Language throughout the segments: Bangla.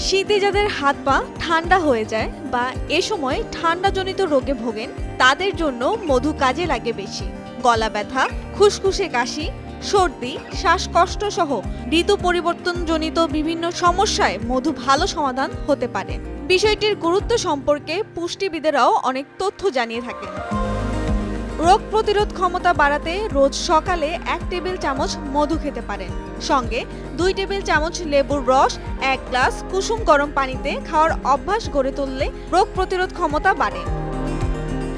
শীতে যাদের হাত পা ঠান্ডা হয়ে যায় বা এ সময় ঠান্ডাজনিত রোগে ভোগেন তাদের জন্য মধু কাজে লাগে বেশি। গলা ব্যথা, খুসখুসে কাশি, সর্দি, শ্বাসকষ্ট সহ ঋতু পরিবর্তনজনিত বিভিন্ন সমস্যায় মধু ভালো সমাধান হতে পারে। বিষয়টির গুরুত্ব সম্পর্কে পুষ্টিবিদেরাও অনেক তথ্য জানিয়ে থাকেন। রোগ প্রতিরোধ ক্ষমতা বাড়াতে রোজ সকালে 1 টেবিল চামচ মধু খেতে পারেন। সঙ্গে 2 টেবিল চামচ লেবুর রস 1 গ্লাস কুসুম গরম পানিতে খাওয়ার অভ্যাস গড়ে তুললে রোগ প্রতিরোধ ক্ষমতা বাড়ে।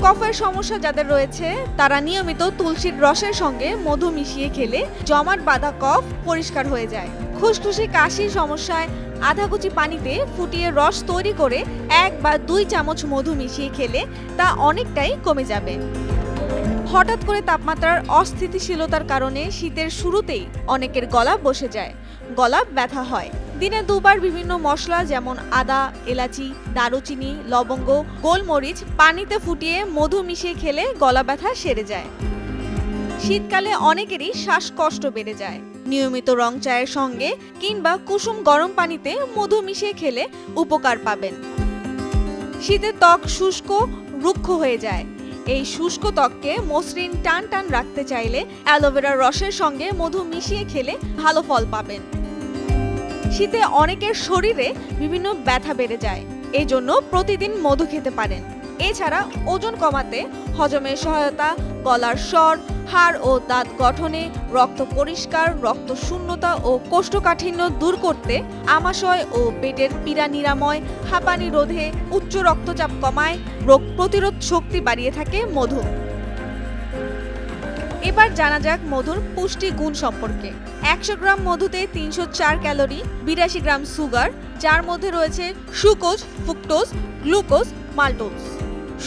কফের সমস্যা যাদের রয়েছে তারা নিয়মিত তুলসীর রসের সঙ্গে মধু মিশিয়ে খেলে জমাট বাঁধা কফ পরিষ্কার হয়ে যায়। খুসখুসে কাশির সমস্যায় আধাকুচি পানিতে ফুটিয়ে রস তৈরি করে 1 বা 2 চামচ মধু মিশিয়ে খেলে তা অনেকটাই কমে যাবে। হঠাৎ করে তাপমাত্রার অস্থিতিশীলতার কারণে শীতের শুরুতেই অনেকের গলা বসে যায়, গলা ব্যথা হয়। দিনে 2 বার বিভিন্ন মশলা যেমন আদা, এলাচি, দারুচিনি, লবঙ্গ, গোলমরিচ পানিতে ফুটিয়ে মধু মিশিয়ে খেলে গলা ব্যথা সেরে যায়। শীতকালে অনেকেরই শ্বাসকষ্ট বেড়ে যায়। নিয়মিত রং চায়ের সঙ্গে কিংবা কুসুম গরম পানিতে মধু মিশিয়ে খেলে উপকার পাবেন। শীতে ত্বক শুষ্ক, রুক্ষ হয়ে যায়। এই শুষ্ক ত্বককে মসৃণ টান টান রাখতে চাইলে অ্যালোভেরার রসের সঙ্গে মধু মিশিয়ে খেলে ভালো ফল পাবেন। শীতে অনেকের শরীরে বিভিন্ন ব্যথা বেড়ে যায়, এজন্য প্রতিদিন মধু খেতে পারেন। এছাড়া ওজন কমাতে, হজমের সহায়তা, গলার স্বর, হাড় ও দাঁত গঠনে, রক্ত পরিষ্কার, রক্ত শূন্যতা ও কোষ্ঠকাঠিন্য দূর করতে, আমাশয় ও পেটের পীড়া নিরাময়, হাঁপানি রোধে, উচ্চ রক্তচাপ কমায়, রোগ প্রতিরোধ শক্তি বাড়িয়ে থাকে মধু। এবার জানা যাক মধুর পুষ্টি গুণ সম্পর্কে। 100 গ্রাম মধুতে 304 ক্যালোরি, 82 গ্রাম সুগার, যার মধ্যে রয়েছে সুক্রোজ, ফ্রুক্টোজ, গ্লুকোজ, মাল্টোজ,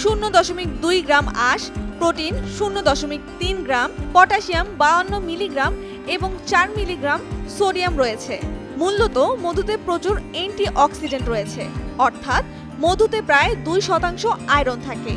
0.2 গ্রাম আঁশ, প্রোটিন 0.3 গ্রাম, পটাশিয়াম 52 মিলিগ্রাম এবং 4 মিলিগ্রাম সোডিয়াম রয়েছে। মূলত মধুতে প্রচুর অ্যান্টিঅক্সিডেন্ট রয়েছে, অর্থাৎ মধুতে প্রায় 2% আয়রন থাকে।